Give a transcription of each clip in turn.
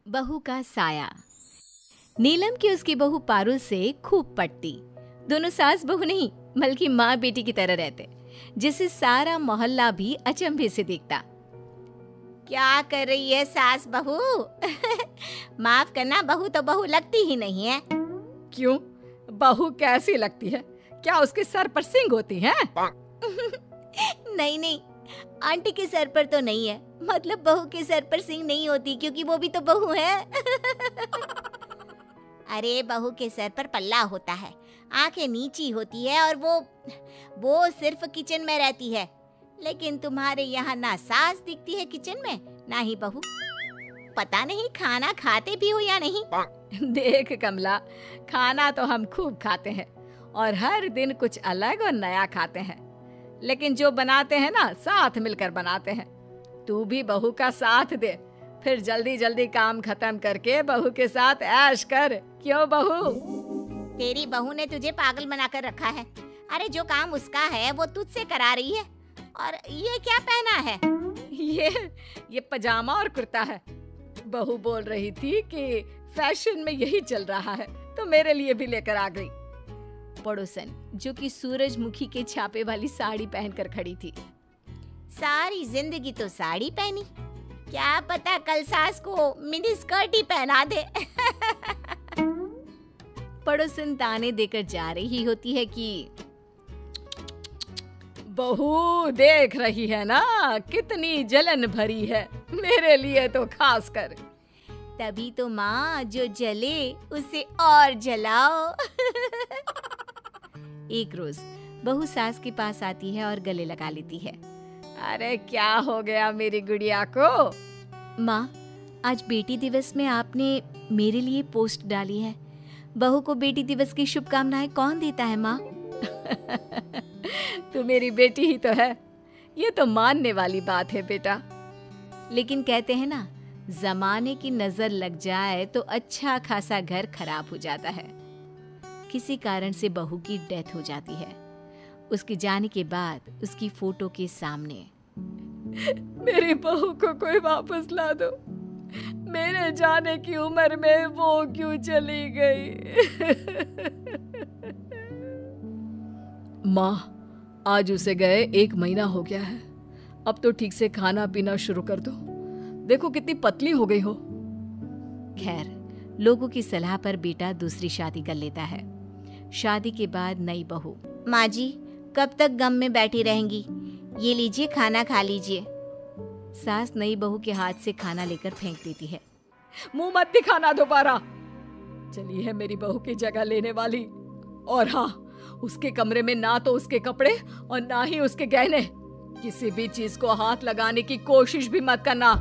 बहू का साया। नीलम की उसकी बहू पारुल से खूब पटती। दोनों सास बहू नहीं बल्कि माँ बेटी की तरह रहते, जिसे सारा मोहल्ला भी अचंभे से देखता। क्या कर रही है सास बहू? माफ करना, बहू तो बहू लगती ही नहीं है। क्यों? बहू कैसी लगती है? क्या उसके सर पर सींग होती हैं? नहीं नहीं, आंटी के सर पर तो नहीं है, मतलब बहू के सर पर सींग नहीं होती क्योंकि वो भी तो बहू है। अरे बहू के सर पर पल्ला होता है, आंखें नीची होती है और वो सिर्फ किचन में रहती है। लेकिन तुम्हारे यहाँ ना सास दिखती है किचन में, ना ही बहू। पता नहीं खाना खाते भी हो या नहीं। देख कमला, खाना तो हम खूब खाते हैं और हर दिन कुछ अलग और नया खाते हैं, लेकिन जो बनाते हैं ना साथ मिलकर बनाते हैं। तू भी बहू का साथ दे, फिर जल्दी जल्दी काम खत्म करके बहू के साथ ऐश कर। क्यों बहू? तेरी बहू ने तुझे पागल बनाकर रखा है। अरे जो काम उसका है वो तुझसे करा रही है। और ये क्या पहना है? ये पजामा और कुर्ता है। बहू बोल रही थी कि फैशन में यही चल रहा है, तो मेरे लिए भी लेकर आ गई। पड़ोसन, जो कि सूरजमुखी के छापे वाली साड़ी पहनकर खड़ी थी। सारी जिंदगी तो साड़ी पहनी, क्या पता कल सास को मिनी स्कर्ट ही पहना दे। पड़ोसन ताने देकर जा रही होती है कि बहू देख रही है ना कितनी जलन भरी है, मेरे लिए तो खास कर। तभी तो माँ, जो जले उसे और जलाओ। एक रोज बहू सास के पास आती है और गले लगा लेती है। अरे क्या हो गया मेरी गुड़िया को? माँ, आज बेटी दिवस में आपने मेरे लिए पोस्ट डाली है। बहू को बेटी दिवस की शुभकामनाएं कौन देता है माँ? तू मेरी बेटी ही तो है, ये तो मानने वाली बात है बेटा। लेकिन कहते हैं ना, जमाने की नजर लग जाए तो अच्छा खासा घर खराब हो जाता है। किसी कारण से बहू की डेथ हो जाती है। उसके जाने के बाद उसकी फोटो के सामने, मेरी बहू को कोई वापस ला दो, मेरे जाने की उम्र में वो क्यों चली गई। माँ, आज उसे गए 1 महीना हो गया है। अब तो ठीक से खाना पीना शुरू कर दो, देखो कितनी पतली हो गई हो। खैर, लोगों की सलाह पर बेटा दूसरी शादी कर लेता है। शादी के बाद नई बहू, माँ जी कब तक गम में बैठी रहेंगी? ये लीजिए खाना खा लीजिए। सास नई बहू के हाथ से खाना लेकर फेंक देती है। मुंह मत दिखाना दोबारा। चली है मेरी बहू की जगह लेने वाली। और हाँ, उसके कमरे में ना तो उसके कपड़े और ना ही उसके गहने, किसी भी चीज को हाथ लगाने की कोशिश भी मत करना।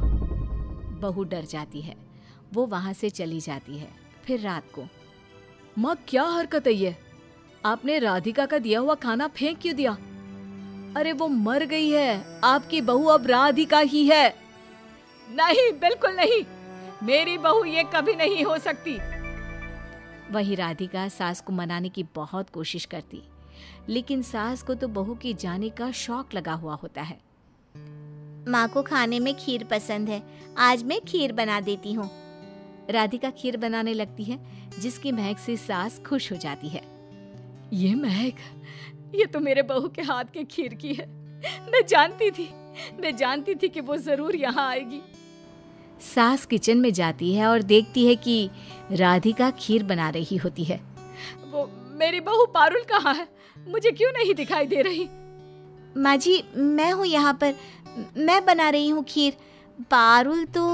बहू डर जाती है, वो वहां से चली जाती है। फिर रात को, माँ क्या हरकत है ये? आपने राधिका का दिया हुआ खाना फेंक क्यों दिया? अरे वो मर गई है, आपकी बहू अब राधिका ही है। नहीं, बिल्कुल नहीं, मेरी बहू ये कभी नहीं हो सकती। वही राधिका सास को मनाने की बहुत कोशिश करती, लेकिन सास को तो बहू के जाने का शौक लगा हुआ होता है। माँ को खाने में खीर पसंद है, आज मैं खीर बना देती हूँ। राधिका खीर बनाने लगती है, जिसकी महक से सास खुश हो जाती है। ये महक, ये तो मेरे बहू के हाथ के खीर की है। मैं जानती थी कि वो जरूर यहाँ आएगी। सास किचन में जाती है और देखती है कि राधिका खीर बना रही होती है। वो मेरी बहू पारुल कहाँ है? मुझे क्यों नहीं दिखाई दे रही? माँ जी, मैं हूँ यहाँ पर, मैं बना रही हूँ खीर। पारुल तो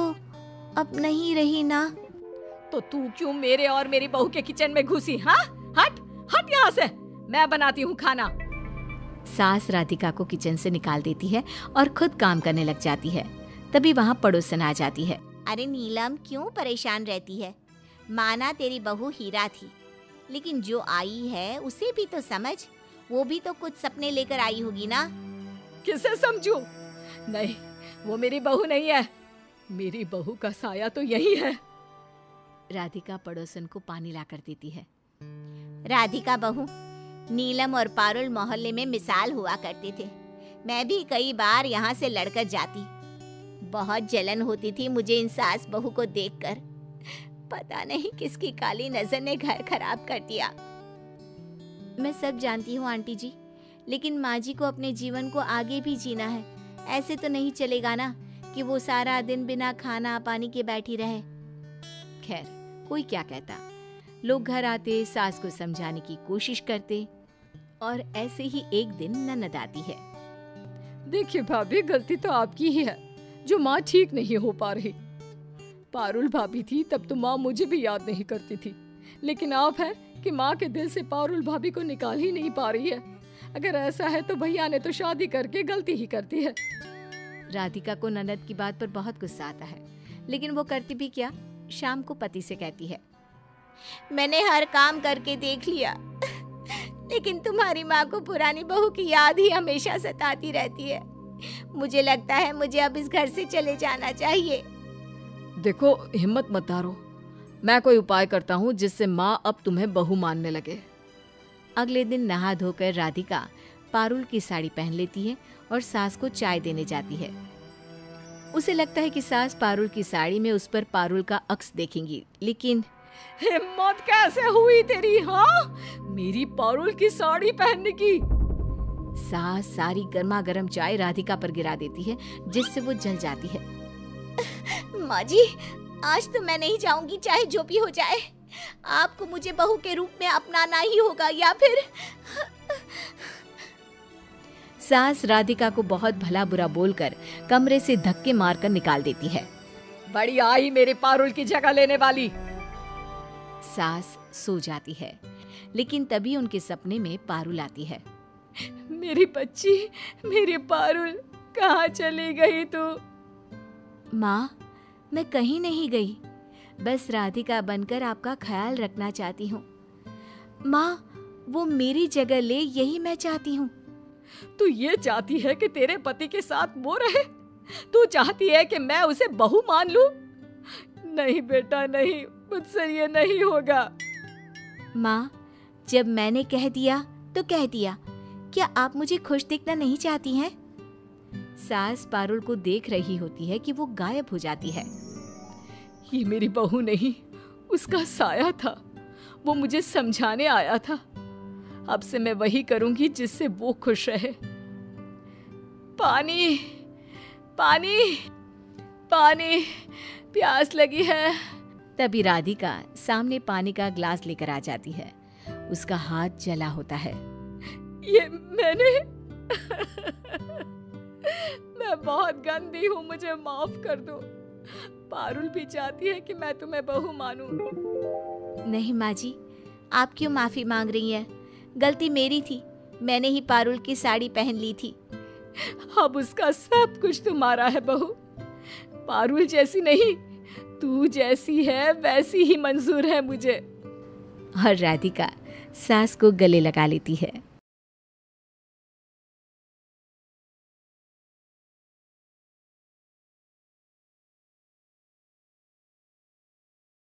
अब नहीं रही ना। तो तू क्यों मेरे और मेरी बहू के किचन में घुसी? हाँ, हट हट यहाँ से, मैं बनाती हूँ खाना। सास राधिका को किचन से निकाल देती है और खुद काम करने लग जाती है। तभी वहाँ पड़ोसन आ जाती है। अरे नीलम, क्यों परेशान रहती है? माना तेरी बहू हीरा थी, लेकिन जो आई है उसे भी तो समझ। वो भी तो कुछ सपने लेकर आई होगी ना। किसे समझूं? नहीं, वो मेरी बहू नहीं है। मेरी बहू का साया तो यही है। राधिका पड़ोसन को पानी लाकर देती है। राधिका बहू, नीलम और पारुल मोहल्ले में मिसाल हुआ करते थे। मैं भी कई बार यहाँ से लड़कर जाती। बहुत जलन होती थी मुझे इन सास बहू को देखकर। पता नहीं किसकी काली नजर ने घर खराब कर दिया। मैं सब जानती हूँ आंटी जी, लेकिन माँ जी को अपने जीवन को आगे भी जीना है। ऐसे तो नहीं चलेगा ना कि वो सारा दिन बिना खाना पानी के बैठी रहे। खैर, कोई क्या कहता। लोग घर आते, सास को समझाने की कोशिश करते और ऐसे ही एक दिन ननद आती है। देखिए भाभी, गलती तो आपकी ही है जो माँ ठीक नहीं हो पा रही। पारुल भाभी थी तब तो माँ मुझे भी याद नहीं करती थी, लेकिन आप है कि माँ के दिल से पारुल भाभी को निकाल ही नहीं पा रही है। अगर ऐसा है तो भैया ने तो शादी करके गलती ही करती है। राधिका को ननद की बात पर बहुत गुस्सा आता है, लेकिन वो करती भी क्या, शाम को पति से कहती है, मैंने हर काम करके देख लिया, लेकिन तुम्हारी माँ को पुरानी बहू की याद ही हमेशा सताती रहती है। मुझे लगता है मुझे अब इस घर से चले जाना चाहिए। देखो, हिम्मत मत हारो, मैं कोई उपाय करता हूँ जिससे माँ अब तुम्हें बहू मानने लगे। अगले दिन नहा धोकर राधिका पारुल की साड़ी पहन लेती है और सास को चाय देने जाती है। उसे लगता है कि सास पारुल की साड़ी में उस पर पारुल का अक्स देखेंगी, लेकिन हिम्मत कैसे हुई तेरी, हाँ, मेरी पारुल की साड़ी पहनने की। सास सारी गर्मा गर्म चाय राधिका पर गिरा देती है, जिससे वो जल जाती है। माँ जी, आज तो मैं नहीं जाऊंगी, चाहे जो भी हो जाए। आपको मुझे बहू के रूप में अपनाना ही होगा, या फिर सास राधिका को बहुत भला बुरा बोलकर कमरे से धक्के मारकर निकाल देती है। बड़ी आई मेरे पारुल की जगह लेने वाली। सास सो जाती है, लेकिन तभी उनके सपने में पारुल आती है। मेरी बच्ची, मेरी पारुल, कहाँ चली गई तू? माँ, मैं कहीं नहीं गई, बस राधिका बनकर आपका ख्याल रखना चाहती हूँ। माँ, वो मेरी जगह ले, यही मैं चाहती हूँ। तू ये चाहती है कि तेरे पति के साथ वो रहे? तू चाहती है कि मैं उसे बहू मान लूं? नहीं बेटा, नहीं, मुझसे ये नहीं होगा। माँ, जब मैंने कह दिया तो कह दिया, क्या आप मुझे खुश देखना नहीं चाहती हैं? सास पारुल को देख रही होती है कि वो गायब हो जाती है। ये मेरी बहू नहीं, उसका साया था। वो मुझे समझाने आया था। अब से मैं वही करूंगी जिससे वो खुश रहे। पानी, पानी, पानी, प्यास लगी है। तभी राधिका सामने पानी का ग्लास लेकर आ जाती है। उसका हाथ जला होता है। ये मैंने मैं बहुत गंदी हूँ, मुझे माफ कर दो। पारुल भी चाहती है कि मैं तुम्हें बहू मानूं। नहीं माँ जी, आप क्यों माफी मांग रही हैं? गलती मेरी थी, मैंने ही पारुल की साड़ी पहन ली थी। अब उसका सब कुछ तुम्हारा है बहू। पारुल जैसी नहीं, तू जैसी है वैसी ही मंजूर है मुझे। और राधिका सास को गले लगा लेती है।